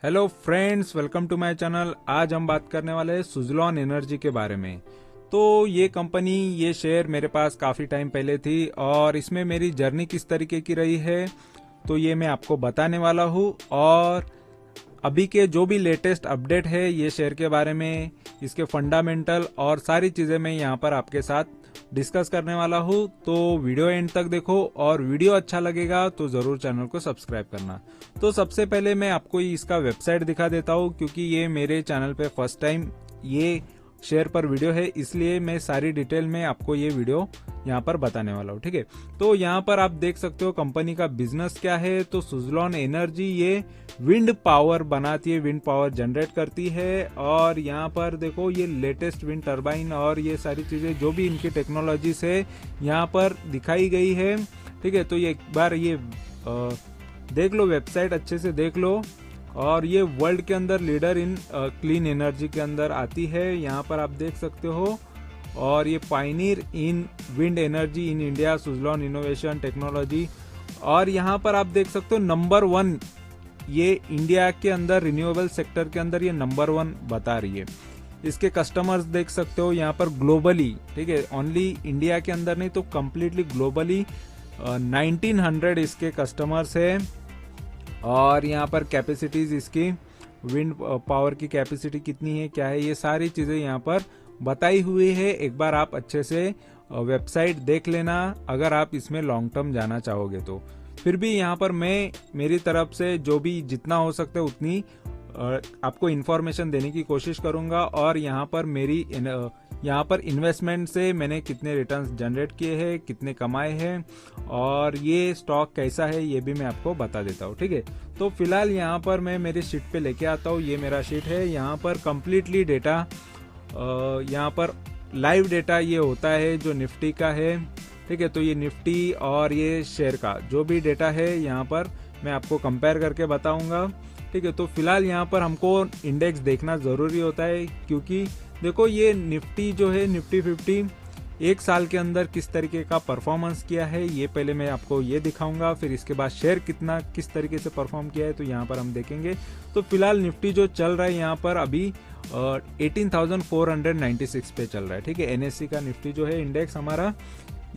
Hello friends, welcome to my channel. आज हम बात करने वाले हैं सुज़लॉन एनर्जी के बारे में। तो ये कंपनी, ये शेयर मेरे पास काफ़ी टाइम पहले थी और इसमें मेरी जर्नी किस तरीके की रही है तो ये मैं आपको बताने वाला हूँ। और अभी के जो भी लेटेस्ट अपडेट है ये शेयर के बारे में, इसके फंडामेंटल और सारी चीज़ें मैं यहाँ पर आपके साथ डिस्कस करने वाला हूँ। तो वीडियो एंड तक देखो और वीडियो अच्छा लगेगा तो ज़रूर चैनल को सब्सक्राइब करना। तो सबसे पहले मैं आपको इसका वेबसाइट दिखा देता हूँ, क्योंकि ये मेरे चैनल पे फर्स्ट टाइम ये शेयर पर वीडियो है, इसलिए मैं सारी डिटेल में आपको ये वीडियो यहाँ पर बताने वाला हूँ। ठीक है, तो यहाँ पर आप देख सकते हो कंपनी का बिजनेस क्या है। तो सुज़लॉन एनर्जी ये विंड पावर बनाती है, विंड पावर जनरेट करती है। और यहाँ पर देखो ये लेटेस्ट विंड टर्बाइन और ये सारी चीज़ें जो भी इनकी टेक्नोलॉजी से यहाँ पर दिखाई गई है। ठीक है, तो ये एक बार ये देख लो, वेबसाइट अच्छे से देख लो। और ये वर्ल्ड के अंदर लीडर इन क्लीन एनर्जी के अंदर आती है, यहाँ पर आप देख सकते हो। और ये Pioneer in wind energy in India, Suzlon innovation technology. और यहाँ पर आप देख सकते हो नंबर 1, ये इंडिया के अंदर रिन्यूएबल सेक्टर के अंदर ये नंबर 1 बता रही है। इसके कस्टमर्स देख सकते हो यहाँ पर ग्लोबली, ठीक है, ओनली इंडिया के अंदर नहीं तो कम्प्लीटली ग्लोबली 1900 इसके कस्टमर्स है। और यहाँ पर कैपेसिटीज इसकी विंड पावर की कैपेसिटी कितनी है, क्या है, ये सारी चीज़ें यहाँ पर बताई हुई है। एक बार आप अच्छे से वेबसाइट देख लेना अगर आप इसमें लॉन्ग टर्म जाना चाहोगे तो। फिर भी यहाँ पर मैं मेरी तरफ से जो भी जितना हो सकता है उतनी आपको इन्फॉर्मेशन देने की कोशिश करूँगा। और यहाँ पर इन्वेस्टमेंट से मैंने कितने रिटर्न्स जनरेट किए हैं, कितने कमाए हैं और ये स्टॉक कैसा है ये भी मैं आपको बता देता हूँ। ठीक है, तो फिलहाल यहाँ पर मैं मेरी शीट पे लेके आता हूँ। ये मेरा शीट है, यहाँ पर कम्प्लीटली डेटा, यहाँ पर लाइव डेटा ये होता है जो निफ्टी का है। ठीक है, तो ये निफ्टी और ये शेयर का जो भी डेटा है यहाँ पर मैं आपको कंपेयर करके बताऊँगा। ठीक है, तो फिलहाल यहाँ पर हमको इंडेक्स देखना ज़रूरी होता है, क्योंकि देखो ये निफ्टी जो है, निफ्टी 50 एक साल के अंदर किस तरीके का परफॉर्मेंस किया है ये पहले मैं आपको ये दिखाऊंगा। फिर इसके बाद शेयर किस तरीके से परफॉर्म किया है तो यहाँ पर हम देखेंगे। तो फिलहाल निफ्टी जो चल रहा है यहाँ पर अभी 18,496 पे चल रहा है। ठीक है, एनएससी का निफ्टी जो है इंडेक्स हमारा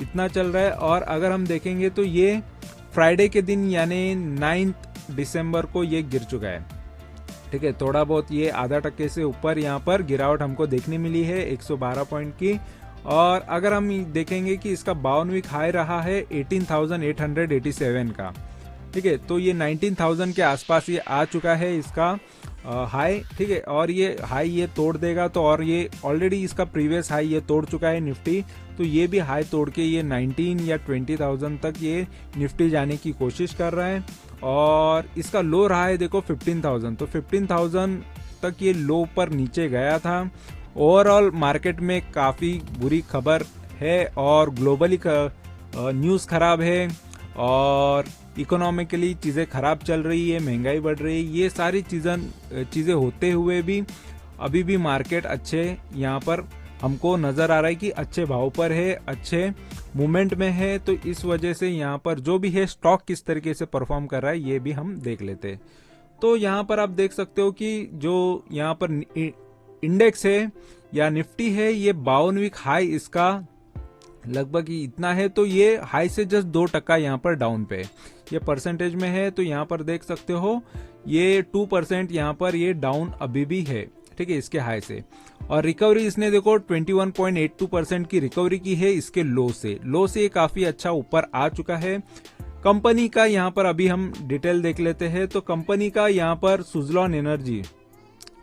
इतना चल रहा है। और अगर हम देखेंगे तो ये फ्राइडे के दिन यानी 9 दिसंबर को ये गिर चुका है। ठीक है, थोड़ा बहुत ये आधा टक्के से ऊपर यहाँ पर गिरावट हमको देखने मिली है 112 पॉइंट की। और अगर हम देखेंगे कि इसका 52 वीक हाई रहा है 18,887 का। ठीक है, तो ये 19,000 के आसपास ये आ चुका है इसका हाई। ठीक है, और ये हाई ये तोड़ देगा तो, और ये ऑलरेडी इसका प्रीवियस हाई ये तोड़ चुका है निफ्टी, तो ये भी हाई तोड़ के ये 19 या 20,000 तक ये निफ्टी जाने की कोशिश कर रहा है। और इसका लो रहा है देखो 15,000, तो 15,000 तक ये लो पर नीचे गया था। ओवरऑल मार्केट में काफ़ी बुरी खबर है और ग्लोबली न्यूज़ खराब है और इकोनॉमिकली चीज़ें खराब चल रही है, महंगाई बढ़ रही है। ये सारी चीज़ें होते हुए भी अभी भी मार्केट अच्छे यहाँ पर हमको नज़र आ रहा है कि अच्छे भाव पर है, अच्छे मूवमेंट में है। तो इस वजह से यहाँ पर जो भी है स्टॉक किस तरीके से परफॉर्म कर रहा है ये भी हम देख लेते हैं। तो यहाँ पर आप देख सकते हो कि जो यहाँ पर इंडेक्स है या निफ्टी है, ये 52 वीक हाई इसका लगभग इतना है। तो ये हाई से जस्ट 2% यहाँ पर डाउन पे, ये परसेंटेज में है। तो यहाँ पर देख सकते हो ये 2% यहाँ पर ये डाउन अभी भी है। ठीक है, इसके हाई से। और रिकवरी इसने देखो 21.82% की रिकवरी की है इसके लो से ये काफी अच्छा ऊपर आ चुका है। कंपनी का यहाँ पर अभी हम डिटेल देख लेते हैं। तो कंपनी का यहाँ पर सुज़लॉन एनर्जी,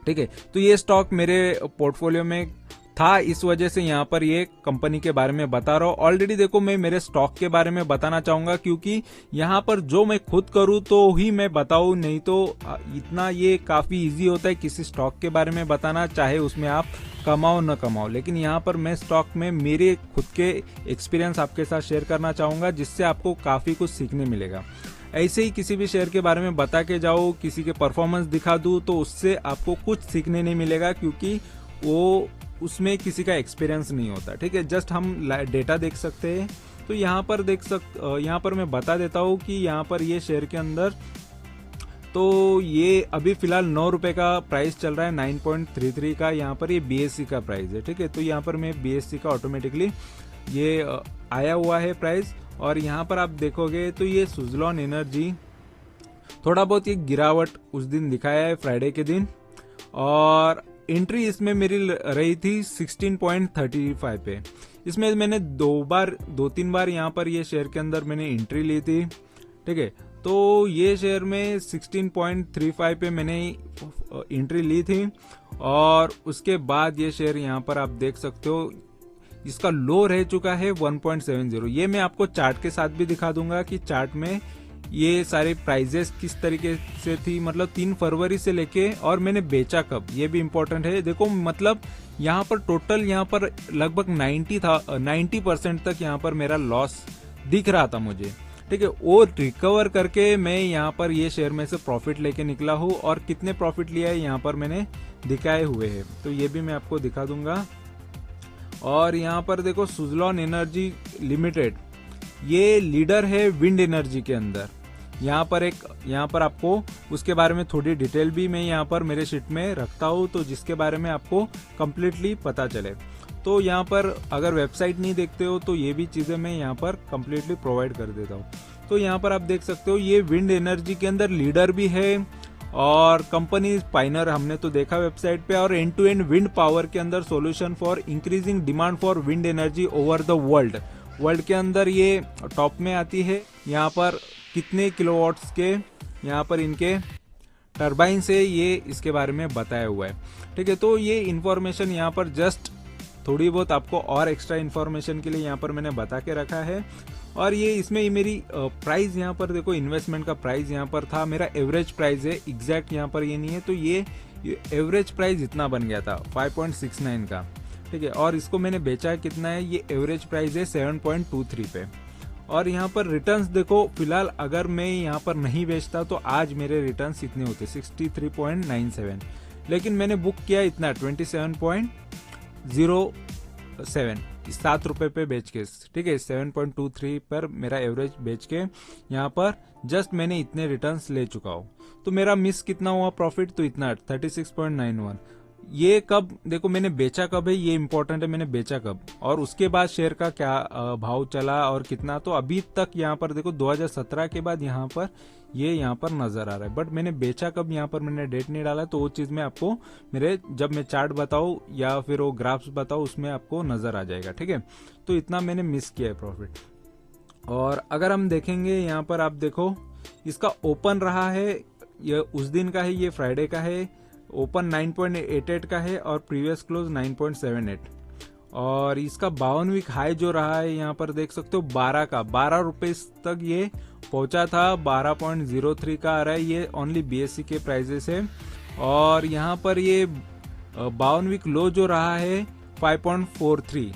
ठीक है, तो ये स्टॉक मेरे पोर्टफोलियो में था, इस वजह से यहाँ पर ये कंपनी के बारे में बता रहा हूँ। ऑलरेडी देखो मैं मेरे स्टॉक के बारे में बताना चाहूंगा, क्योंकि यहाँ पर जो मैं खुद करूँ तो ही मैं बताऊँ, नहीं तो इतना ये काफी इजी होता है किसी स्टॉक के बारे में बताना, चाहे उसमें आप कमाओ न कमाओ। लेकिन यहाँ पर मैं स्टॉक में मेरे खुद के एक्सपीरियंस आपके साथ शेयर करना चाहूंगा, जिससे आपको काफी कुछ सीखने मिलेगा। ऐसे ही किसी भी शेयर के बारे में बता के जाओ, किसी के परफॉर्मेंस दिखा दूँ तो उससे आपको कुछ सीखने नहीं मिलेगा, क्योंकि वो उसमें किसी का एक्सपीरियंस नहीं होता। ठीक है, जस्ट हम डेटा देख सकते हैं। तो यहाँ पर मैं बता देता हूँ कि यहाँ पर ये शेयर के अंदर तो ये अभी फिलहाल 9 रुपए का प्राइस चल रहा है, 9.33 का यहाँ पर ये BSC का प्राइस है। ठीक है, तो यहाँ पर मैं BSC का ऑटोमेटिकली ये आया हुआ है प्राइस। और यहाँ पर आप देखोगे तो ये सुजलॉन एनर्जी थोड़ा बहुत ये गिरावट उस दिन दिखाया है फ्राइडे के दिन, और एंट्री इसमें मेरी रही थी 16.35 पे। इसमें मैंने दो तीन बार यहाँ पर ये शेयर के अंदर मैंने एंट्री ली थी। ठीक है, तो ये शेयर में 16.35 पे मैंने एंट्री ली थी, और उसके बाद ये शेयर यहाँ पर आप देख सकते हो इसका लो रह चुका है 1.70। ये मैं आपको चार्ट के साथ भी दिखा दूंगा कि चार्ट में ये सारे प्राइजेस किस तरीके से थी, मतलब 3 फरवरी से लेके, और मैंने बेचा कब, ये भी इम्पोर्टेंट है। देखो मतलब यहाँ पर टोटल यहाँ पर लगभग 90% तक यहाँ पर मेरा लॉस दिख रहा था मुझे। ठीक है, वो रिकवर करके मैं यहाँ पर ये शेयर में से प्रॉफिट लेके निकला हूँ, और कितने प्रॉफिट लिया है यहाँ पर मैंने दिखाए हुए हैं, तो ये भी मैं आपको दिखा दूंगा। और यहाँ पर देखो सुजलॉन एनर्जी लिमिटेड ये लीडर है विंड एनर्जी के अंदर। यहाँ पर आपको उसके बारे में थोड़ी डिटेल भी मैं यहाँ पर मेरे शीट में रखता हूँ, तो जिसके बारे में आपको कंप्लीटली पता चले। तो यहाँ पर अगर वेबसाइट नहीं देखते हो तो ये भी चीजें मैं यहाँ पर कंप्लीटली प्रोवाइड कर देता हूँ। तो यहाँ पर आप देख सकते हो ये विंड एनर्जी के अंदर लीडर भी है, और कंपनी पाइनर हमने तो देखा वेबसाइट पे, और end to end wind power के अंदर solution for increasing demand for wind energy over the world के अंदर ये टॉप में आती है। यहाँ पर कितने किलोवाट्स के यहाँ पर इनके टरबाइन से ये इसके बारे में बताया हुआ है। ठीक है, तो ये इन्फॉर्मेशन यहाँ पर जस्ट थोड़ी बहुत आपको और एक्स्ट्रा इन्फॉर्मेशन के लिए यहाँ पर मैंने बता के रखा है। और ये इसमें मेरी प्राइस यहाँ पर देखो, इन्वेस्टमेंट का प्राइस यहाँ पर था, मेरा एवरेज प्राइस है, एग्जैक्ट यहाँ पर ये नहीं है, तो ये एवरेज प्राइस इतना बन गया था 5.69 का। ठीक है, और इसको मैंने बेचा कितना है, ये एवरेज प्राइस है 7.23 पे। और यहाँ पर रिटर्न्स देखो, फिलहाल अगर मैं यहाँ पर नहीं बेचता तो आज मेरे रिटर्न्स इतने होते 63.97, लेकिन मैंने बुक किया इतना 27.07, 7 रुपए पे बेच के। ठीक है, 7.23 पर मेरा एवरेज बेच के यहाँ पर जस्ट मैंने इतने रिटर्न्स ले चुका हूँ। तो मेरा मिस कितना हुआ प्रॉफिट, तो इतना 36.91। ये कब देखो मैंने बेचा कब है, ये इंपॉर्टेंट है, मैंने बेचा कब, और उसके बाद शेयर का क्या भाव चला और कितना। तो अभी तक यहाँ पर देखो 2017 के बाद यहाँ पर नजर आ रहा है, बट मैंने बेचा कब यहाँ पर मैंने डेट नहीं डाला, तो वो चीज में आपको मेरे जब मैं चार्ट बताऊं या फिर वो ग्राफ्स बताऊं उसमें आपको नजर आ जाएगा। ठीक है, तो इतना मैंने मिस किया है प्रॉफिट। और अगर हम देखेंगे यहाँ पर आप देखो इसका ओपन रहा है, ये उस दिन का है, ये फ्राइडे का है, ओपन 9.88 का है और प्रीवियस क्लोज 9.78। और इसका 52 वीक हाई जो रहा है यहाँ पर देख सकते हो 12 रुपए तक ये पहुंचा था, 12.03 का आ रहा है, ये ओनली BSC के प्राइजेस है। और यहाँ पर ये 52 वीक लो जो रहा है 5.43।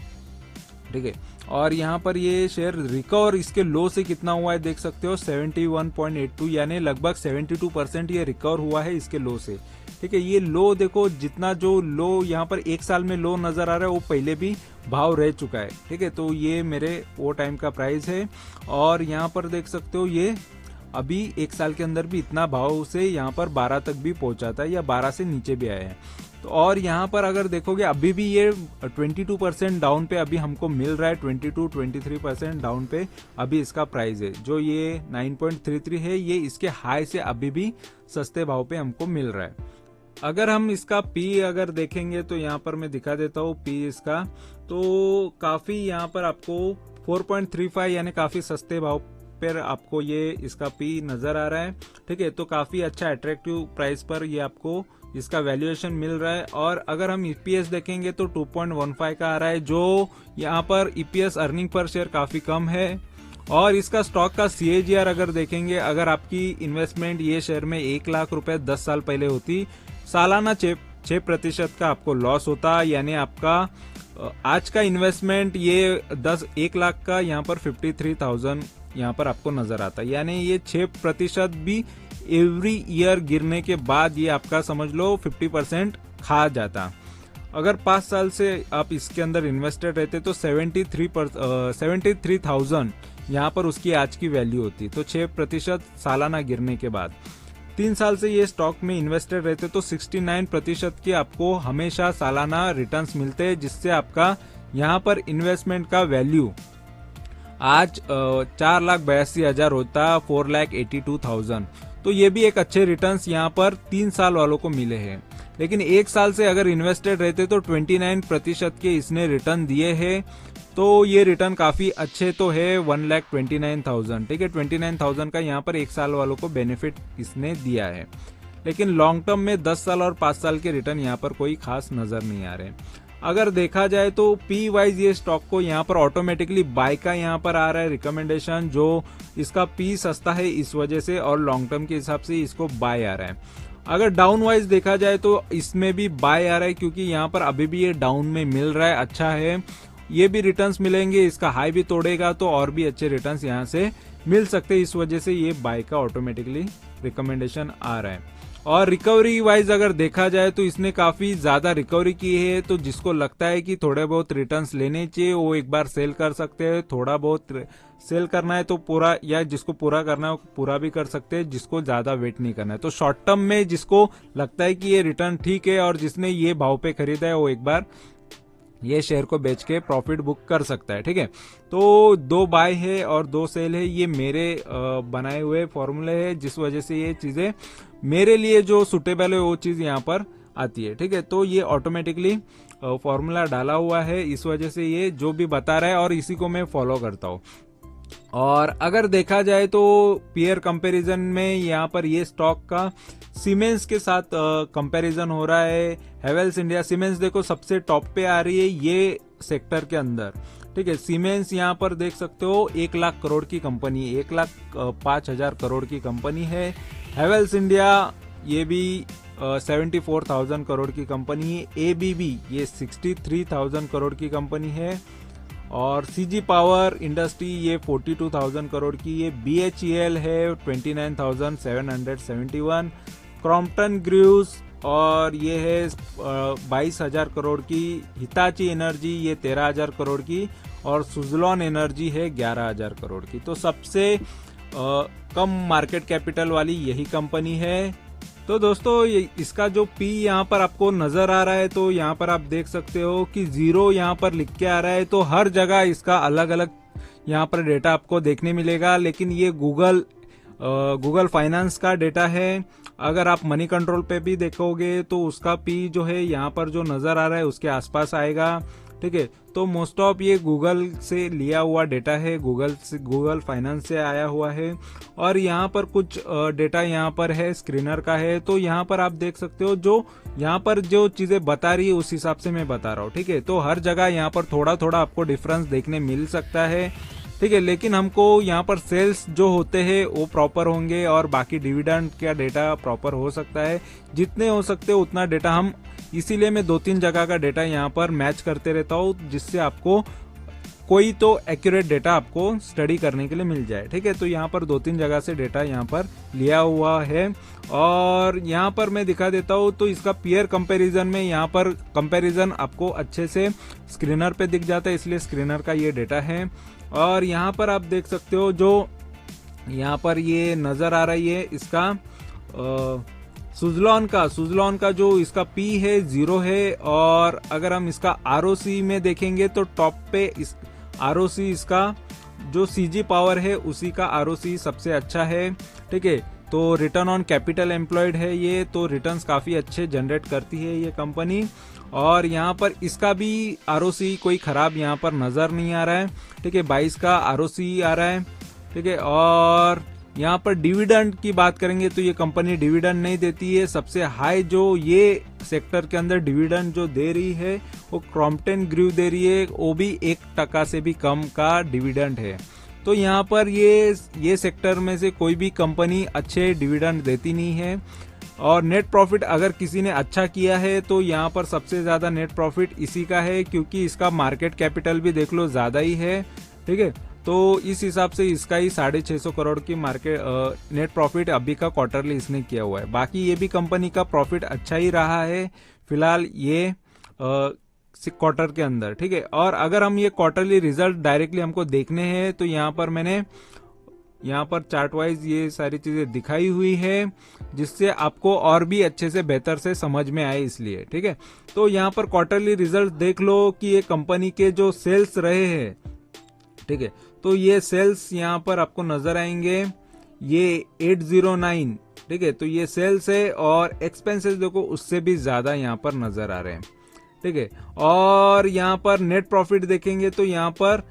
ठीक है, और यहाँ पर ये शेयर रिकवर इसके लो से कितना हुआ है देख सकते हो 71.82, यानी लगभग 72% ये रिकवर हुआ है इसके लो से। ठीक है, ये लो देखो जितना जो लो यहाँ पर एक साल में लो नजर आ रहा है वो पहले भी भाव रह चुका है। ठीक है, तो ये मेरे वो टाइम का प्राइस है। और यहाँ पर देख सकते हो ये अभी एक साल के अंदर भी इतना भाव से यहाँ पर 12 तक भी पहुंचा था, या 12 से नीचे भी आया है। तो और यहाँ पर अगर देखोगे अभी भी ये 22% डाउन पे अभी हमको मिल रहा है, 22-23% डाउन पे अभी इसका प्राइस है। जो ये 9.33 है ये इसके हाई से अभी भी सस्ते भाव पे हमको मिल रहा है। अगर हम इसका पी अगर देखेंगे तो यहाँ पर मैं दिखा देता हूँ पी इसका, तो काफी यहाँ पर आपको 4.35 यानी काफी सस्ते भाव पर आपको ये इसका पी नजर आ रहा है। ठीक है, तो काफी अच्छा अट्रैक्टिव प्राइस पर ये आपको इसका वैल्यूएशन मिल रहा है। और अगर हम ईपीएस देखेंगे तो 2.15 का आ रहा है, जो यहाँ पर ईपीएस अर्निंग पर शेयर काफी कम है। और इसका स्टॉक का CAGR अगर देखेंगे, अगर आपकी इन्वेस्टमेंट ये शेयर में 1 लाख रुपए 10 साल पहले होती, सालाना 6% का आपको लॉस होता, यानी आपका आज का इन्वेस्टमेंट ये 1 लाख का यहाँ पर 53,000 यहाँ पर आपको नजर आता, यानी ये 6% भी एवरी ईयर गिरने के बाद ये आपका समझ लो 50% खा जाता। अगर 5 साल से आप इसके अंदर इन्वेस्टेड रहते तो 73,000 यहाँ पर उसकी आज की वैल्यू होती, तो 6% सालाना गिरने के बाद। 3 साल से ये स्टॉक में इन्वेस्टेड रहते तो 69% की आपको हमेशा सालाना रिटर्न्स मिलते हैं, जिससे आपका यहाँ पर इन्वेस्टमेंट का वैल्यू आज 4,82,000 होता, 4,82,000। तो ये भी एक अच्छे रिटर्न्स यहाँ पर 3 साल वालों को मिले हैं। लेकिन 1 साल से अगर इन्वेस्टेड रहते तो 29% के इसने रिटर्न दिए हैं। तो ये रिटर्न काफी अच्छे तो है, 1,29,000। ठीक है, 29,000 का यहाँ पर 1 साल वालों को बेनिफिट इसने दिया है। लेकिन लॉन्ग टर्म में 10 साल और 5 साल के रिटर्न यहाँ पर कोई खास नजर नहीं आ रहे। अगर देखा जाए तो पी वाइज ये स्टॉक को यहाँ पर ऑटोमेटिकली बाय का यहाँ पर आ रहा है रिकमेंडेशन, जो इसका पी सस्ता है इस वजह से, और लॉन्ग टर्म के हिसाब से इसको बाय आ रहा है। अगर डाउन वाइज देखा जाए तो इसमें भी बाय आ रहा है, क्योंकि यहाँ पर अभी भी ये डाउन में मिल रहा है, अच्छा है, ये भी रिटर्न्स मिलेंगे, इसका हाई भी तोड़ेगा तो और भी अच्छे रिटर्न्स यहाँ से मिल सकते हैं, इस वजह से ये बाय का ऑटोमेटिकली रिकमेंडेशन आ रहा है। और रिकवरी वाइज अगर देखा जाए तो इसने काफी ज्यादा रिकवरी की है, तो जिसको लगता है कि थोड़े बहुत रिटर्न्स लेने चाहिए वो एक बार सेल कर सकते हैं। थोड़ा बहुत सेल करना है तो पूरा, या जिसको पूरा करना है वो पूरा भी कर सकते हैं, जिसको ज्यादा वेट नहीं करना है। तो शॉर्ट टर्म में जिसको लगता है कि ये रिटर्न ठीक है और जिसने ये भाव पे खरीदा है वो एक बार ये शेयर को बेच के प्रॉफिट बुक कर सकता है। ठीक है, तो 2 बाय है और 2 सेल है, ये मेरे बनाए हुए फॉर्मूले है, जिस वजह से ये चीजें मेरे लिए जो सुटेबल है वो चीज यहाँ पर आती है। ठीक है, तो ये ऑटोमेटिकली फॉर्मूला डाला हुआ है, इस वजह से ये जो भी बता रहा है और इसी को मैं फॉलो करता हूँ। और अगर देखा जाए तो पीयर कंपैरिजन में यहाँ पर ये स्टॉक का सीमेंस के साथ कंपैरिजन हो रहा है। हेवेल्स इंडिया, सीमेंस देखो सबसे टॉप पे आ रही है ये सेक्टर के अंदर। ठीक है, सीमेंस यहाँ पर देख सकते हो 1 लाख करोड़ की कंपनी, 1,05,000 करोड़ की कंपनी है। हेवेल्स इंडिया ये भी 74,000 करोड़ की कंपनी है। एबीबी ये 63,000 करोड़ की कंपनी है। और सीजी पावर इंडस्ट्री ये 42,000 करोड़ की, ये बीएचईएल है 29,771। क्रॉम्पटन ग्रूव्स और ये है 22,000 करोड़ की। हिताची एनर्जी ये 13,000 करोड़ की, और सुजलॉन एनर्जी है 11,000 करोड़ की। तो सबसे कम मार्केट कैपिटल वाली यही कंपनी है। तो दोस्तों इसका जो पी यहाँ पर आपको नजर आ रहा है, तो यहाँ पर आप देख सकते हो कि 0 यहाँ पर लिख के आ रहा है। तो हर जगह इसका अलग अलग यहाँ पर डेटा आपको देखने मिलेगा, लेकिन ये गूगल फाइनेंस का डेटा है। अगर आप मनी कंट्रोल पे भी देखोगे तो उसका पी जो है यहाँ पर जो नजर आ रहा है उसके आसपास आएगा। ठीक है, तो मोस्ट ऑफ ये गूगल से लिया हुआ डेटा है, गूगल फाइनेंस से आया हुआ है। और यहाँ पर कुछ डेटा यहाँ पर है स्क्रीनर का है, तो यहाँ पर आप देख सकते हो जो यहाँ पर जो चीजें बता रही है उस हिसाब से मैं बता रहा हूँ। ठीक है, तो हर जगह यहाँ पर थोड़ा थोड़ा आपको डिफरेंस देखने मिल सकता है। ठीक है, लेकिन हमको यहाँ पर सेल्स जो होते हैं वो प्रॉपर होंगे और बाकी डिविडेंड का डेटा प्रॉपर हो सकता है। जितने हो सकते हो उतना डेटा हम, इसीलिए मैं 2-3 जगह का डेटा यहाँ पर मैच करते रहता हूँ, जिससे आपको कोई तो एक्यूरेट डेटा आपको स्टडी करने के लिए मिल जाए। ठीक है, तो यहाँ पर 2-3 जगह से डेटा यहाँ पर लिया हुआ है और यहाँ पर मैं दिखा देता हूँ। तो इसका पीयर कंपैरिजन में यहाँ पर कंपैरिजन आपको अच्छे से स्क्रीनर पे दिख जाता है, इसलिए स्क्रीनर का ये डेटा है। और यहाँ पर आप देख सकते हो जो यहाँ पर ये नजर आ रही है इसका सुजलॉन का जो इसका पी है 0 है। और अगर हम इसका आरओसी में देखेंगे तो टॉप पे इस आरओसी इसका जो सीजी पावर है उसी का आरओसी सबसे अच्छा है। ठीक है, तो रिटर्न ऑन कैपिटल एम्प्लॉयड है ये, तो रिटर्न्स काफी अच्छे जनरेट करती है ये कंपनी। और यहाँ पर इसका भी आरओसी कोई खराब यहाँ पर नजर नहीं आ रहा है। ठीक है, 22 का आरओसी आ रहा है। ठीक है, और यहाँ पर डिविडेंड की बात करेंगे तो ये कंपनी डिविडेंड नहीं देती है। सबसे हाई जो ये सेक्टर के अंदर डिविडेंड जो दे रही है वो क्रॉम्पटन ग्रूव दे रही है, वो भी 1% से भी कम का डिविडेंड है। तो यहाँ पर ये सेक्टर में से कोई भी कंपनी अच्छे डिविडेंड देती नहीं है। और नेट प्रॉफिट अगर किसी ने अच्छा किया है तो यहाँ पर सबसे ज्यादा नेट प्रॉफिट इसी का है, क्योंकि इसका मार्केट कैपिटल भी देख लो ज्यादा ही है। ठीक है, तो इस हिसाब से इसका ही 650 करोड़ की मार्केट नेट प्रॉफिट अभी का क्वार्टरली इसने किया हुआ है। बाकी ये भी कंपनी का प्रॉफिट अच्छा ही रहा है फिलहाल ये क्वार्टर के अंदर। ठीक है, और अगर हम ये क्वार्टरली रिजल्ट डायरेक्टली हमको देखने हैं तो यहाँ पर मैंने यहाँ पर चार्ट वाइज ये सारी चीजें दिखाई हुई है, जिससे आपको और भी अच्छे से बेहतर से समझ में आए इसलिए। ठीक है, तो यहाँ पर क्वार्टरली रिजल्ट देख लो कि ये कंपनी के जो सेल्स रहे हैं, ठीक है, तो ये सेल्स यहाँ पर आपको नजर आएंगे, ये 809, ठीक है, तो ये सेल्स है, और एक्सपेंसेस देखो उससे भी ज्यादा यहाँ पर नजर आ रहे हैं। ठीक है, और यहाँ पर नेट प्रॉफिट देखेंगे तो यहाँ पर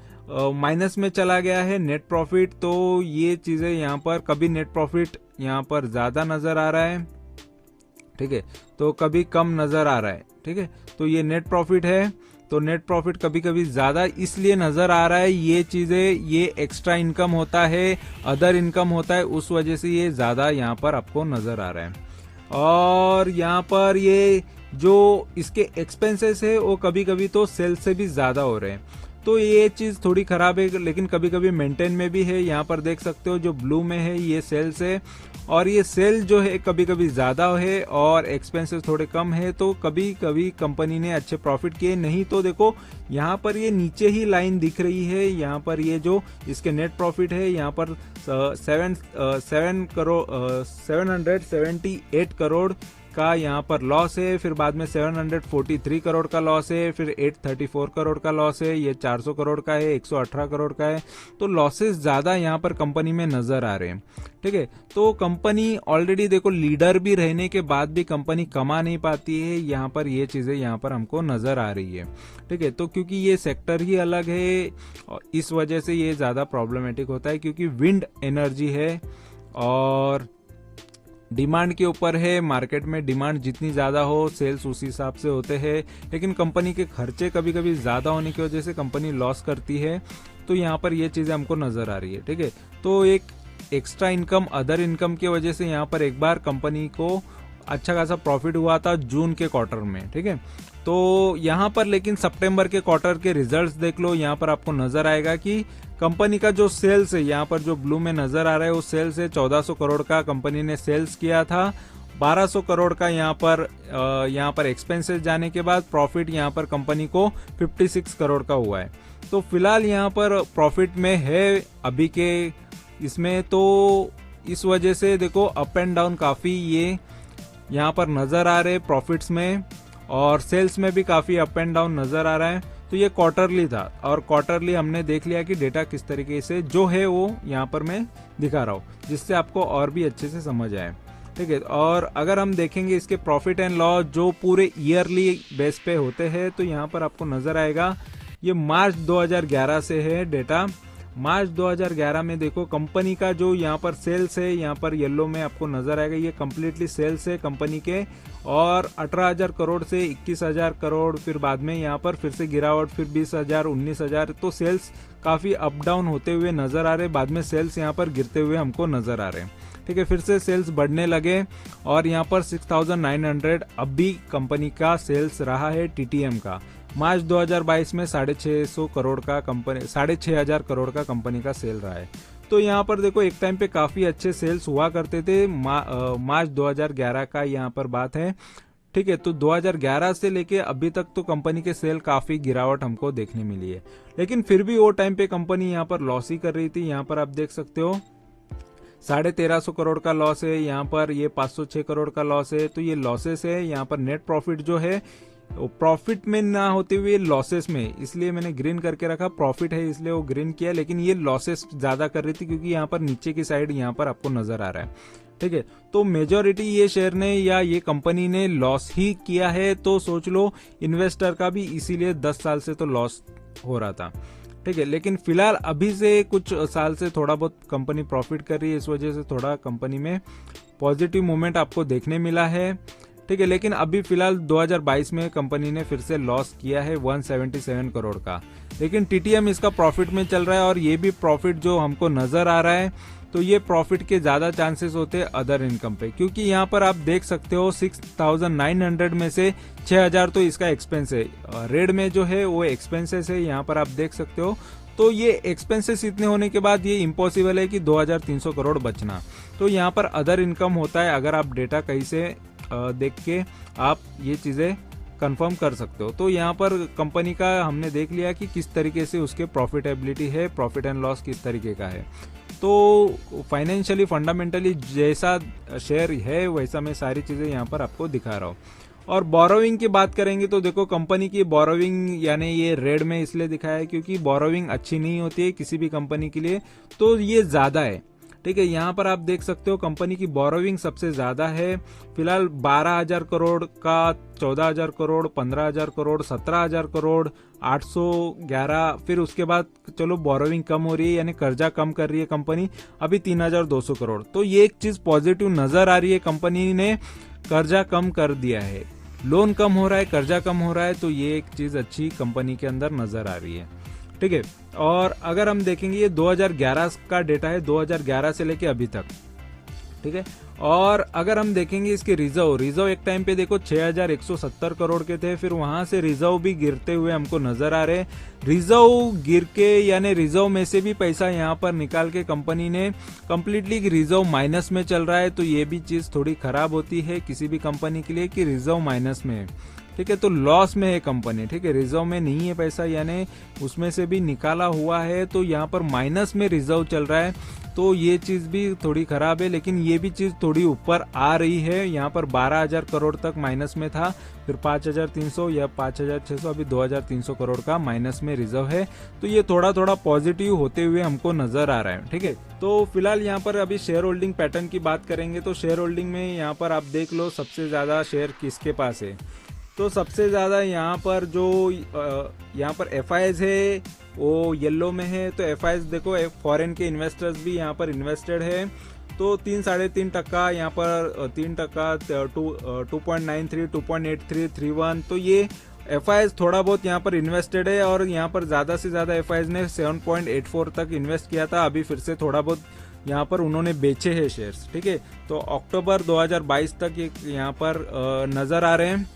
माइनस में चला गया है नेट प्रॉफिट। तो ये चीजें यहाँ पर कभी नेट प्रॉफिट यहाँ पर ज्यादा नजर आ रहा है, ठीक है, तो कभी कम नजर आ रहा है। ठीक है, तो ये नेट प्रॉफिट है, तो नेट प्रॉफिट कभी कभी ज्यादा इसलिए नजर आ रहा है, ये चीजें, ये एक्स्ट्रा इनकम होता है, अदर इनकम होता है, उस वजह से ये ज्यादा यहाँ पर आपको नजर आ रहा है। और यहाँ पर ये जो इसके एक्सपेंसेस है वो कभी कभी तो सेल से भी ज्यादा हो रहे हैं, तो ये चीज थोड़ी खराब है, लेकिन कभी कभी मेंटेन में भी है। यहाँ पर देख सकते हो जो ब्लू में है ये सेल्स है, और ये सेल जो है कभी कभी ज्यादा है और एक्सपेंसेस थोड़े कम है, तो कभी कभी कंपनी ने अच्छे प्रॉफिट किए। नहीं तो देखो यहाँ पर ये नीचे ही लाइन दिख रही है, यहाँ पर ये जो इसके नेट प्रॉफिट है यहाँ पर 778 करोड़ का यहाँ पर लॉस है, फिर बाद में 743 करोड़ का लॉस है, फिर 834 करोड़ का लॉस है, ये 400 करोड़ का है, 118 करोड़ का है, तो लॉसेस ज्यादा यहाँ पर कंपनी में नजर आ रहे हैं। ठीक है, तो कंपनी ऑलरेडी देखो लीडर भी रहने के बाद भी कंपनी कमा नहीं पाती है, यहाँ पर ये चीजें यहाँ पर हमको नजर आ रही है। ठीक है, तो क्योंकि ये सेक्टर ही अलग है, इस वजह से ये ज्यादा प्रॉब्लमेटिक होता है, क्योंकि विंड एनर्जी है और डिमांड के ऊपर है। मार्केट में डिमांड जितनी ज्यादा हो सेल्स उसी हिसाब से होते हैं, लेकिन कंपनी के खर्चे कभी कभी ज्यादा होने की वजह से कंपनी लॉस करती है, तो यहाँ पर ये चीजें हमको नजर आ रही है। ठीक है, तो एक एक्स्ट्रा इनकम, अदर इनकम की वजह से यहाँ पर एक बार कंपनी को अच्छा खासा प्रॉफिट हुआ था जून के क्वार्टर में। ठीक है, तो यहाँ पर लेकिन सितंबर के क्वार्टर के रिजल्ट्स देख लो, यहाँ पर आपको नजर आएगा कि कंपनी का जो सेल्स है, यहाँ पर जो ब्लू में नजर आ रहा है वो सेल्स है 1400 करोड़ का कंपनी ने सेल्स किया था, 1200 करोड़ का यहाँ पर एक्सपेंसेस जाने के बाद प्रॉफिट यहाँ पर कंपनी को 56 करोड़ का हुआ है। तो फिलहाल यहाँ पर प्रॉफिट में है अभी के इसमें, तो इस वजह से देखो अप एंड डाउन काफी ये यहाँ पर नजर आ रहे प्रॉफिट्स में, और सेल्स में भी काफी अप एंड डाउन नजर आ रहा है। तो ये क्वार्टरली था, और क्वार्टरली हमने देख लिया कि डेटा किस तरीके से जो है वो यहाँ पर मैं दिखा रहा हूँ, जिससे आपको और भी अच्छे से समझ आए। ठीक है, और अगर हम देखेंगे इसके प्रॉफिट एंड लॉस जो पूरे ईयरली बेस पे होते हैं, तो यहाँ पर आपको नजर आएगा ये मार्च 2011 से है डेटा। मार्च 2011 में देखो कंपनी का जो यहाँ पर सेल्स है, यहाँ पर येलो में आपको नजर आएगा, ये कम्प्लीटली सेल्स है कंपनी के, और 18,000 करोड़ से 21,000 करोड़, फिर बाद में यहाँ पर फिर से गिरावट, फिर 20,000, 19,000, तो सेल्स काफी अप डाउन होते हुए नजर आ रहे, बाद में सेल्स यहाँ पर गिरते हुए हमको नजर आ रहे हैं। ठीक है, फिर से सेल्स बढ़ने लगे, और यहाँ पर 6,900 अब भी कंपनी का सेल्स रहा है टीटीएम का। मार्च 2022 में 6,500 करोड़ का 6,500 करोड़ का कंपनी का सेल रहा है। तो यहाँ पर देखो एक टाइम पे काफी अच्छे सेल्स हुआ करते थे, मार्च 2011 का यहाँ पर बात है। ठीक है, तो 2011 से लेके अभी तक तो कंपनी के सेल काफी गिरावट हमको देखने मिली है, लेकिन फिर भी वो टाइम पे कंपनी यहाँ पर लॉस ही कर रही थी। यहाँ पर आप देख सकते हो 1350 करोड़ का लॉस है, यहाँ पर ये 506 करोड़ का लॉस है, तो ये लॉसेस है। यहाँ पर नेट प्रॉफिट जो है प्रॉफिट में ना होते हुए लॉसेस में, इसलिए मैंने ग्रीन करके रखा, प्रॉफिट है इसलिए वो ग्रीन किया, लेकिन ये लॉसेस ज्यादा कर रही थी क्योंकि यहाँ पर नीचे की साइड यहाँ पर आपको नजर आ रहा है। ठीक है, तो मेजोरिटी ये शेयर ने या ये कंपनी ने लॉस ही किया है, तो सोच लो इन्वेस्टर का भी इसीलिए 10 साल से तो लॉस हो रहा था। ठीक है, लेकिन फिलहाल अभी से कुछ साल से थोड़ा बहुत कंपनी प्रॉफिट कर रही है, इस वजह से थोड़ा कंपनी में पॉजिटिव मूवमेंट आपको देखने मिला है। ठीक है, लेकिन अभी फिलहाल 2022 में कंपनी ने फिर से लॉस किया है 177 करोड़ का, लेकिन टीटीएम इसका प्रॉफिट में चल रहा है, और ये भी प्रॉफिट जो हमको नजर आ रहा है, तो ये प्रॉफिट के ज्यादा चांसेस होते हैं अदर इनकम पे, क्योंकि यहाँ पर आप देख सकते हो 6,900 में से 6,000 तो इसका एक्सपेंस है, रेड में जो है वो एक्सपेंसेस है, यहाँ पर आप देख सकते हो। तो ये एक्सपेंसेस इतने होने के बाद ये इम्पॉसिबल है कि 2,300 करोड़ बचना, तो यहाँ पर अदर इनकम होता है। अगर आप डेटा कहीं से देख के आप ये चीजें कंफर्म कर सकते हो। तो यहाँ पर कंपनी का हमने देख लिया कि किस तरीके से उसके प्रॉफिटेबिलिटी है, प्रॉफिट एंड लॉस किस तरीके का है। तो फाइनेंशियली फंडामेंटली जैसा शेयर है वैसा मैं सारी चीजें यहाँ पर आपको दिखा रहा हूँ। और बोरोविंग की बात करेंगे तो देखो कंपनी की बोरोविंग यानी ये रेड में इसलिए दिखाया है क्योंकि बोरोविंग अच्छी नहीं होती है किसी भी कंपनी के लिए, तो ये ज्यादा है। ठीक है, यहाँ पर आप देख सकते हो कंपनी की बोरोविंग सबसे ज्यादा है फिलहाल 12,000 करोड़ का, 14,000 करोड़, 15,000 करोड़, 17,000 करोड़, 811, फिर उसके बाद चलो बोरोविंग कम हो रही है यानी कर्जा कम कर रही है कंपनी, अभी 3,200 करोड़। तो ये एक चीज पॉजिटिव नजर आ रही है, कंपनी ने कर्जा कम कर दिया है, लोन कम हो रहा है, कर्जा कम हो रहा है, तो ये एक चीज अच्छी कंपनी के अंदर नजर आ रही है। ठीक है, और अगर हम देखेंगे ये 2011 का डेटा है, 2011 से लेके अभी तक। ठीक है, और अगर हम देखेंगे इसके रिजर्व एक टाइम पे देखो 6,170 करोड़ के थे, फिर वहां से रिजर्व भी गिरते हुए हमको नजर आ रहे। रिजर्व गिर के यानी रिजर्व में से भी पैसा यहाँ पर निकाल के कंपनी ने कंप्लीटली रिजर्व माइनस में चल रहा है, तो ये भी चीज थोड़ी खराब होती है किसी भी कंपनी के लिए कि रिजर्व माइनस में है। ठीक है, तो लॉस में है कंपनी। ठीक है, रिजर्व में नहीं है पैसा यानी उसमें से भी निकाला हुआ है, तो यहाँ पर माइनस में रिजर्व चल रहा है, तो ये चीज भी थोड़ी खराब है। लेकिन ये भी चीज थोड़ी ऊपर आ रही है, यहाँ पर 12,000 करोड़ तक माइनस में था, फिर 5,300 या 5,600, अभी 2,300 करोड़ का माइनस में रिजर्व है, तो ये थोड़ा थोड़ा पॉजिटिव होते हुए हमको नजर आ रहा है। ठीक है, तो फिलहाल यहाँ पर अभी शेयर होल्डिंग पैटर्न की बात करेंगे तो शेयर होल्डिंग में यहाँ पर आप देख लो सबसे ज्यादा शेयर किसके पास है। तो सबसे ज्यादा यहाँ पर जो यहाँ पर FIs है वो येलो में है, तो FIs देखो फॉरेन के इन्वेस्टर्स भी यहाँ पर इन्वेस्टेड है, तो 3-3.5% यहाँ पर 3%, 2.93, 2.83, 3.1, तो ये FIs थोड़ा बहुत यहाँ पर इन्वेस्टेड है, और यहाँ पर ज्यादा से ज्यादा FIs ने 7.84 तक इन्वेस्ट किया था, अभी फिर से थोड़ा बहुत यहाँ पर उन्होंने बेचे हैं शेयर्स। ठीक है, तो अक्टूबर 2022 तक यहाँ पर नजर आ रहे हैं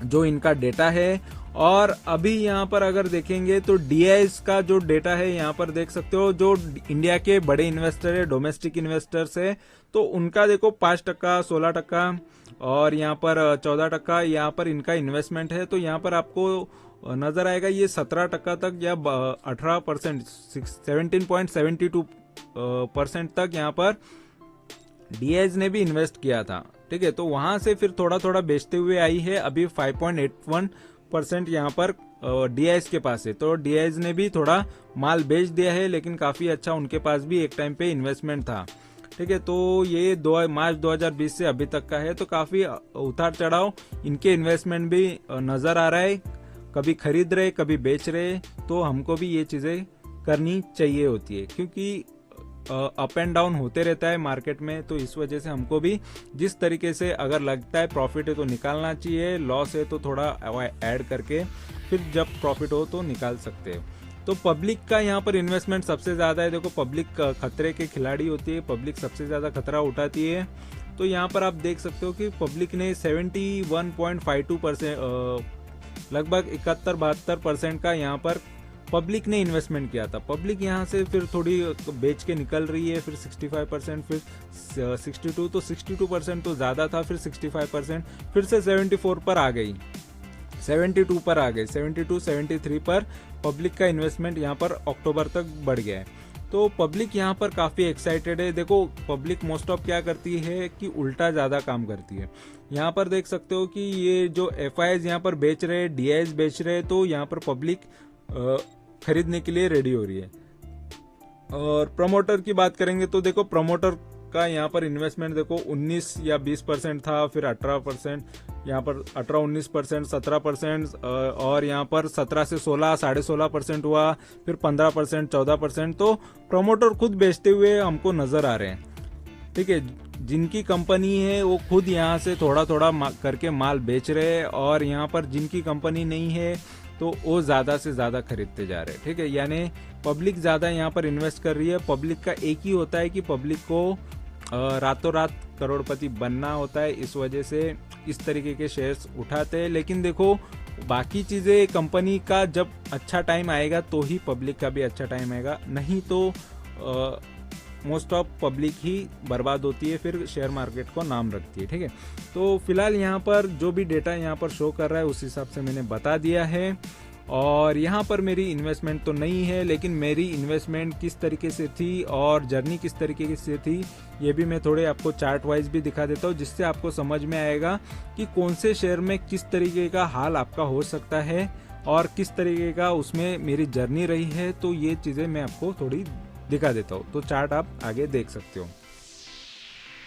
जो इनका डेटा है। और अभी यहाँ पर अगर देखेंगे तो DIs का जो डेटा है यहाँ पर देख सकते हो, जो इंडिया के बड़े इन्वेस्टर है, डोमेस्टिक इन्वेस्टर्स है, तो उनका देखो 5%, 16% और यहाँ पर 14% यहाँ पर इनका इन्वेस्टमेंट है, तो यहाँ पर आपको नजर आएगा ये 17% तक या 18%, 17.72% तक यहाँ पर DIs ने भी इन्वेस्ट किया था। ठीक है, तो वहां से फिर थोड़ा थोड़ा बेचते हुए आई है, अभी 5.81% यहाँ पर DIs के पास है, तो DIs ने भी थोड़ा माल बेच दिया है, लेकिन काफी अच्छा उनके पास भी एक टाइम पे इन्वेस्टमेंट था। ठीक है, तो ये मार्च 2020 से अभी तक का है, तो काफी उतार चढ़ाव इनके इन्वेस्टमेंट भी नजर आ रहा है, कभी खरीद रहे कभी बेच रहे, तो हमको भी ये चीजें करनी चाहिए होती है क्योंकि अप एंड डाउन होते रहता है मार्केट में, तो इस वजह से हमको भी जिस तरीके से अगर लगता है प्रॉफिट है तो निकालना चाहिए, लॉस है तो थोड़ा ऐड करके फिर जब प्रॉफिट हो तो निकाल सकते हो। तो पब्लिक का यहाँ पर इन्वेस्टमेंट सबसे ज्यादा है, देखो पब्लिक खतरे के खिलाड़ी होती है, पब्लिक सबसे ज्यादा खतरा उठाती है, तो यहाँ पर आप देख सकते हो कि पब्लिक ने 71.52%, लगभग 71-72% का यहाँ पर पब्लिक ने इन्वेस्टमेंट किया था। पब्लिक यहाँ से फिर थोड़ी बेच के निकल रही है, फिर 65%, फिर 62, तो 62% तो ज्यादा था, फिर 65%, फिर से 74 पर आ गई, 72 पर आ गए, 72, 73 पर पब्लिक का इन्वेस्टमेंट यहाँ पर अक्टूबर तक बढ़ गया है। तो पब्लिक यहाँ पर काफी एक्साइटेड है। देखो पब्लिक मोस्ट ऑफ क्या करती है कि उल्टा ज्यादा काम करती है। यहाँ पर देख सकते हो कि ये जो FIs यहाँ पर बेच रहे, DIs बेच रहे, तो यहाँ पर पब्लिक खरीदने के लिए रेडी हो रही है। और प्रमोटर की बात करेंगे तो देखो प्रमोटर का यहाँ पर इन्वेस्टमेंट देखो 19 या 20% था, फिर 18%, यहाँ पर 18-19%, 17%, और यहाँ पर 17 से 16, 16.5% हुआ, फिर 15%, 14%, तो प्रमोटर खुद बेचते हुए हमको नजर आ रहे हैं। ठीक है, जिनकी कंपनी है वो खुद यहाँ से थोड़ा थोड़ा करके माल बेच रहे हैं, और यहाँ पर जिनकी कंपनी नहीं है तो वो ज्यादा से ज्यादा खरीदते जा रहे हैं। ठीक है, यानी पब्लिक ज्यादा यहाँ पर इन्वेस्ट कर रही है। पब्लिक का एक ही होता है कि पब्लिक को रातों रात करोड़पति बनना होता है, इस वजह से इस तरीके के शेयर्स उठाते हैं। लेकिन देखो बाकी चीजें, कंपनी का जब अच्छा टाइम आएगा तो ही पब्लिक का भी अच्छा टाइम आएगा, नहीं तो मोस्ट ऑफ पब्लिक ही बर्बाद होती है, फिर शेयर मार्केट को नाम रखती है। ठीक है, तो फिलहाल यहाँ पर जो भी डेटा यहाँ पर शो कर रहा है उस हिसाब से मैंने बता दिया है। और यहाँ पर मेरी इन्वेस्टमेंट तो नहीं है, लेकिन मेरी इन्वेस्टमेंट किस तरीके से थी और जर्नी किस तरीके से थी ये भी मैं थोड़े आपको चार्ट वाइज भी दिखा देता हूँ, जिससे आपको समझ में आएगा कि कौन से शेयर में किस तरीके का हाल आपका हो सकता है और किस तरीके का उसमें मेरी जर्नी रही है। तो ये चीज़ें मैं आपको थोड़ी दिखा देता हूँ, तो चार्ट आप आगे देख सकते हो।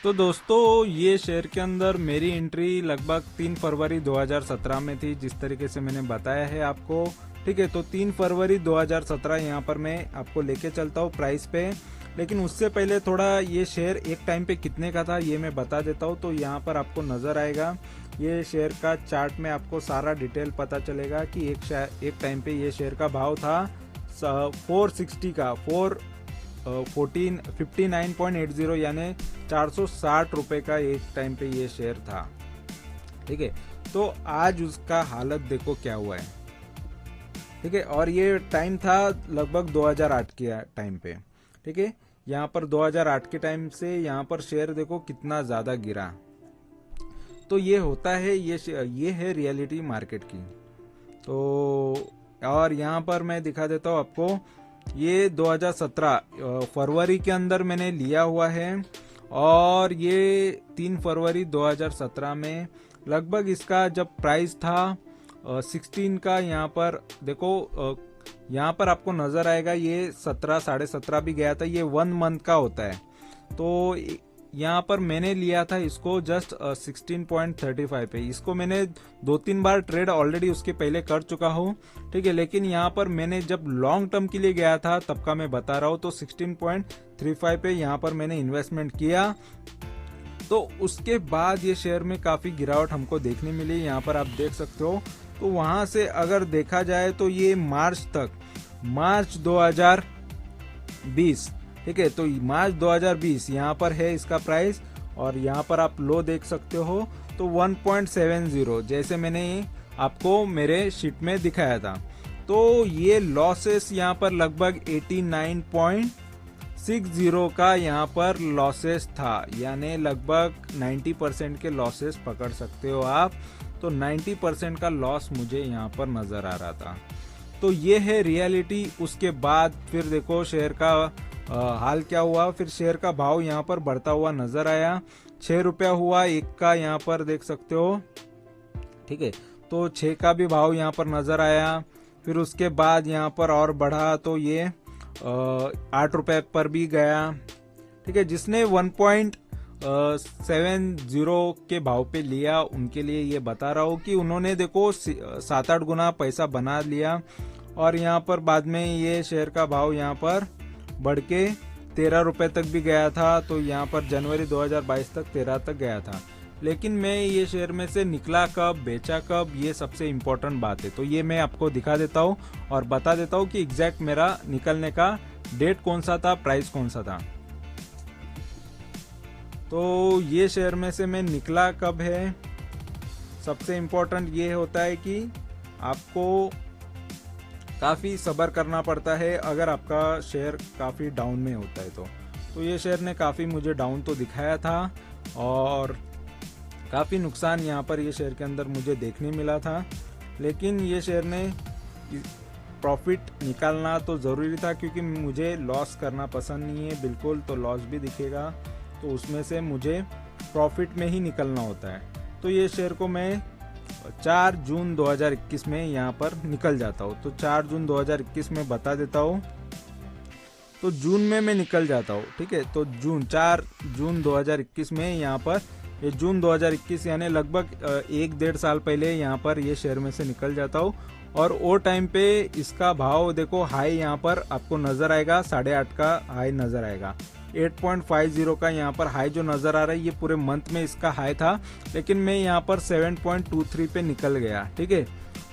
तो दोस्तों ये शेयर के अंदर मेरी एंट्री लगभग 3 फरवरी 2017 में थी, जिस तरीके से मैंने बताया है आपको। ठीक है, तो 3 फरवरी 2017 यहाँ पर मैं आपको लेके चलता हूँ प्राइस पे, लेकिन उससे पहले थोड़ा ये शेयर एक टाइम पे कितने का था ये मैं बता देता हूँ। तो यहाँ पर आपको नजर आएगा ये शेयर का चार्ट में आपको सारा डिटेल पता चलेगा कि एक टाइम पे ये शेयर का भाव था 460 का 59.80 यानी 460 रुपए का एक टाइम पे ये शेयर था। ठीक है, तो आज उसका हालत देखो क्या हुआ है। ठीक है, और ये टाइम था लगभग 2008 के टाइम पे। ठीक है, यहाँ पर 2008 के टाइम से यहाँ पर शेयर देखो कितना ज्यादा गिरा। तो ये होता है, ये है रियलिटी मार्केट की। तो और यहाँ पर मैं दिखा देता हूँ आपको, ये 2017 फरवरी के अंदर मैंने लिया हुआ है और ये 3 फरवरी 2017 में लगभग इसका जब प्राइस था 16 का, यहाँ पर देखो यहाँ पर आपको नजर आएगा ये 17 साढ़े 17 भी गया था। ये 1 मंथ का होता है। तो यहाँ पर मैंने लिया था इसको जस्ट 16.35 पे। इसको मैंने 2-3 बार ट्रेड ऑलरेडी उसके पहले कर चुका हूँ। ठीक है, लेकिन यहाँ पर मैंने जब लॉन्ग टर्म के लिए गया था तब का मैं बता रहा हूँ, तो 16.35 पे यहाँ पर मैंने इन्वेस्टमेंट किया। तो उसके बाद ये शेयर में काफी गिरावट हमको देखने मिली, यहाँ पर आप देख सकते हो। तो वहां से अगर देखा जाए तो ये मार्च 2020, ठीक है, तो मार्च 2020 यहाँ पर है इसका प्राइस और यहाँ पर आप लो देख सकते हो। तो 1.70 जैसे मैंने आपको मेरे शीट में दिखाया था। तो ये लॉसेस यहाँ पर लगभग 89.60 का यहाँ पर लॉसेस था, यानी लगभग 90% के लॉसेस पकड़ सकते हो आप। तो 90% का लॉस मुझे यहाँ पर नजर आ रहा था। तो ये है रियलिटी। उसके बाद फिर देखो शेयर का हाल क्या हुआ। फिर शेयर का भाव यहाँ पर बढ़ता हुआ नजर आया, 6 रुपया हुआ एक का, यहाँ पर देख सकते हो। ठीक है, तो 6 का भी भाव यहाँ पर नजर आया। फिर उसके बाद यहाँ पर और बढ़ा तो ये 8 रुपए पर भी गया। ठीक है, जिसने 1.70 के भाव पे लिया उनके लिए ये बता रहा हूँ कि उन्होंने देखो 7-8 गुना पैसा बना लिया। और यहाँ पर बाद में ये शेयर का भाव यहाँ पर बढ़ के 13 रुपए तक भी गया था। तो यहाँ पर जनवरी 2022 तक 13 तक गया था। लेकिन मैं ये शेयर में से निकला कब, बेचा कब, ये सबसे इम्पोर्टेंट बात है। तो ये मैं आपको दिखा देता हूँ और बता देता हूँ कि एग्जैक्ट मेरा निकलने का डेट कौन सा था, प्राइस कौन सा था। तो ये शेयर में से मैं निकला कब है, सबसे इम्पोर्टेंट ये होता है कि आपको काफ़ी सब्र करना पड़ता है अगर आपका शेयर काफ़ी डाउन में होता है। तो ये शेयर ने काफ़ी मुझे डाउन तो दिखाया था और काफ़ी नुकसान यहाँ पर ये शेयर के अंदर मुझे देखने मिला था। लेकिन ये शेयर ने प्रॉफिट निकालना तो ज़रूरी था, क्योंकि मुझे लॉस करना पसंद नहीं है बिल्कुल। तो लॉस भी दिखेगा तो उसमें से मुझे प्रॉफिट में ही निकलना होता है। तो ये शेयर को मैं 4 जून 2021 में यहाँ पर निकल जाता हूँ। तो 4 जून 2021 में बता देता हूँ, तो जून में मैं निकल जाता हूँ। ठीक है, तो 4 जून 2021 में यहाँ पर, ये जून 2021 यानी लगभग 1-1.5 साल पहले यहाँ पर ये शेयर में से निकल जाता हूँ। और वो टाइम पे इसका भाव देखो हाई यहाँ पर आपको नजर आएगा, 8.5 का हाई नजर आएगा, 8.50 का यहाँ पर हाई जो नजर आ रहा है, ये पूरे मंथ में इसका हाई था। लेकिन मैं यहाँ पर 7.23 पे निकल गया। ठीक है,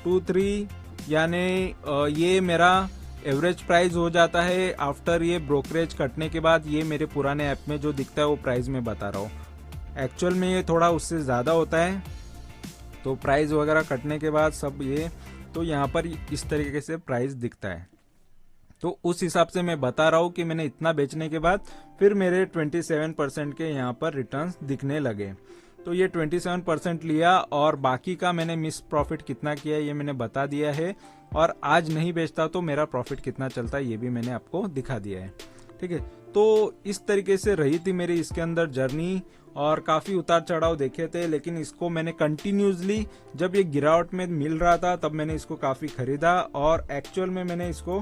23 यानी ये मेरा एवरेज प्राइस हो जाता है आफ्टर ये ब्रोकरेज कटने के बाद। ये मेरे पुराने ऐप में जो दिखता है वो प्राइस मैं बता रहा हूँ, एक्चुअल में ये थोड़ा उससे ज़्यादा होता है। तो प्राइस वगैरह कटने के बाद सब ये, तो यहाँ पर इस तरीके से प्राइस दिखता है। तो उस हिसाब से मैं बता रहा हूँ कि मैंने इतना बेचने के बाद फिर मेरे 27% के यहाँ पर रिटर्न्स दिखने लगे। तो ये 27% लिया और बाकी का मैंने मिस प्रॉफिट कितना किया ये मैंने बता दिया है, और आज नहीं बेचता तो मेरा प्रॉफिट कितना चलता है ये भी मैंने आपको दिखा दिया है। ठीक है, तो इस तरीके से रही थी मेरी इसके अंदर जर्नी, और काफी उतार चढ़ाव देखे थे, लेकिन इसको मैंने कंटिन्यूसली जब ये गिरावट में मिल रहा था तब मैंने इसको काफी खरीदा, और एक्चुअल में मैंने इसको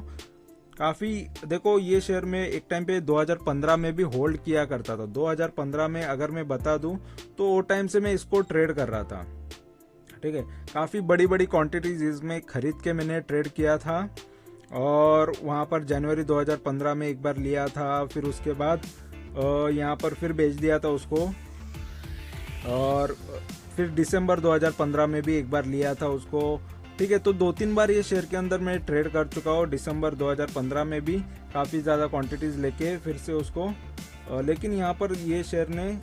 काफी, देखो ये शेयर में एक टाइम पे 2015 में भी होल्ड किया करता था। 2015 में अगर मैं बता दूं तो वो टाइम से मैं इसको ट्रेड कर रहा था। ठीक है, काफी बड़ी बड़ी क्वांटिटीज इसमें खरीद के मैंने ट्रेड किया था, और वहां पर जनवरी 2015 में एक बार लिया था, फिर उसके बाद यहाँ पर फिर बेच दिया था उसको, और फिर दिसंबर 2015 में भी एक बार लिया था उसको। ठीक है, तो 2-3 बार ये शेयर के अंदर मैं ट्रेड कर चुका हूँ। दिसंबर 2015 में भी काफ़ी ज़्यादा क्वांटिटीज लेके फिर से उसको, लेकिन यहाँ पर ये शेयर ने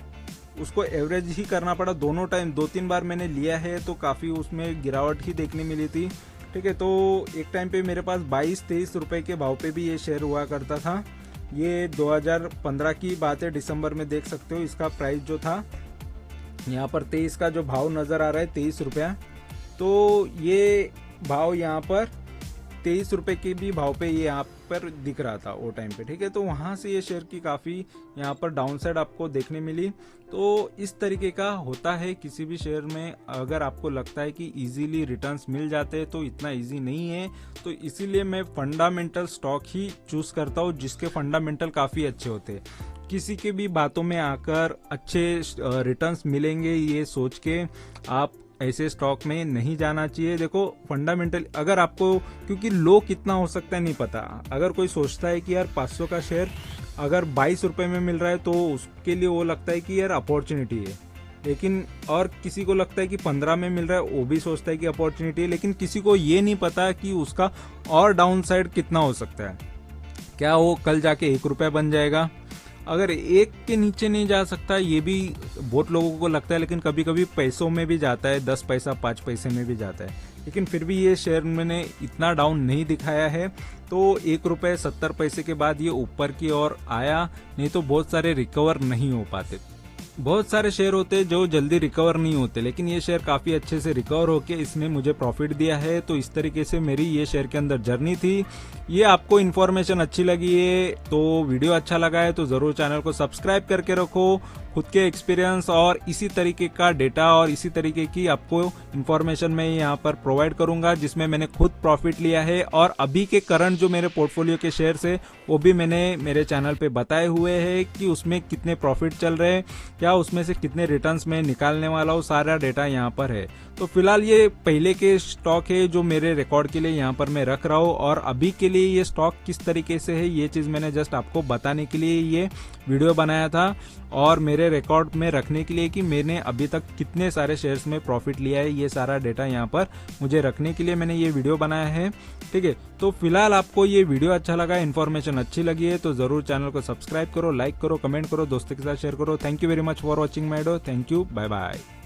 उसको एवरेज ही करना पड़ा दोनों टाइम। 2-3 बार मैंने लिया है तो काफ़ी उसमें गिरावट ही देखने मिली थी। ठीक है, तो एक टाइम पे मेरे पास 22-23 रुपए के भाव पे भी ये शेयर हुआ करता था। ये 2015 की बात है, दिसंबर में देख सकते हो इसका प्राइस जो था, यहाँ पर 23 का जो भाव नज़र आ रहा है 23 रुपया, तो ये भाव यहाँ पर 23 रुपए के भी भाव पे ये यहाँ पर दिख रहा था वो टाइम पे। ठीक है, तो वहाँ से ये शेयर की काफ़ी यहाँ पर डाउनसाइड आपको देखने मिली। तो इस तरीके का होता है किसी भी शेयर में। अगर आपको लगता है कि इजीली रिटर्न्स मिल जाते हैं तो इतना इजी नहीं है, तो इसीलिए मैं फंडामेंटल स्टॉक ही चूज करता हूँ जिसके फंडामेंटल काफ़ी अच्छे होते हैं। किसी के भी बातों में आकर अच्छे रिटर्न्स मिलेंगे ये सोच के आप ऐसे स्टॉक में नहीं जाना चाहिए। देखो फंडामेंटल, अगर आपको, क्योंकि लो कितना हो सकता है नहीं पता। अगर कोई सोचता है कि यार 500 का शेयर अगर 22 रुपए में मिल रहा है तो उसके लिए वो लगता है कि यार अपॉर्चुनिटी है, लेकिन और किसी को लगता है कि 15 में मिल रहा है वो भी सोचता है कि अपॉर्चुनिटी है, लेकिन किसी को ये नहीं पता कि उसका और डाउन साइड कितना हो सकता है। क्या वो कल जाके 1 रुपया बन जाएगा? अगर 1 के नीचे नहीं जा सकता, ये भी बहुत लोगों को लगता है, लेकिन कभी कभी पैसों में भी जाता है, 10 पैसा 5 पैसे में भी जाता है। लेकिन फिर भी ये शेयर मैंने इतना डाउन नहीं दिखाया है, तो 1 रुपये 70 पैसे के बाद ये ऊपर की ओर आया, नहीं तो बहुत सारे रिकवर नहीं हो पाते। बहुत सारे शेयर होते हैं जो जल्दी रिकवर नहीं होते, लेकिन ये शेयर काफ़ी अच्छे से रिकवर होके इसने मुझे प्रॉफिट दिया है। तो इस तरीके से मेरी ये शेयर के अंदर जर्नी थी। ये आपको इन्फॉर्मेशन अच्छी लगी है तो, वीडियो अच्छा लगा है तो ज़रूर चैनल को सब्सक्राइब करके रखो। खुद के एक्सपीरियंस और इसी तरीके का डेटा और इसी तरीके की आपको इन्फॉर्मेशन मैं यहाँ पर प्रोवाइड करूंगा जिसमें मैंने खुद प्रॉफिट लिया है, और अभी के करंट जो मेरे पोर्टफोलियो के शेयर्स है वो भी मैंने मेरे चैनल पे बताए हुए हैं कि उसमें कितने प्रॉफिट चल रहे हैं, क्या उसमें से कितने रिटर्न्स मैं निकालने वाला हूँ, सारा डेटा यहाँ पर है। तो फिलहाल ये पहले के स्टॉक है जो मेरे रिकॉर्ड के लिए यहाँ पर मैं रख रहा हूँ, और अभी के लिए ये स्टॉक किस तरीके से है ये चीज़ मैंने जस्ट आपको बताने के लिए ये वीडियो बनाया था, और मेरे रिकॉर्ड में रखने के लिए कि मैंने अभी तक कितने सारे शेयर्स में प्रॉफिट लिया है, ये सारा डेटा यहाँ पर मुझे रखने के लिए मैंने ये वीडियो बनाया है। ठीक है, तो फिलहाल आपको ये वीडियो अच्छा लगा, इन्फॉर्मेशन अच्छी लगी है तो ज़रूर चैनल को सब्सक्राइब करो, लाइक करो, कमेंट करो, दोस्तों के साथ शेयर करो। Thank you very much for watching my video. Thank you, bye bye.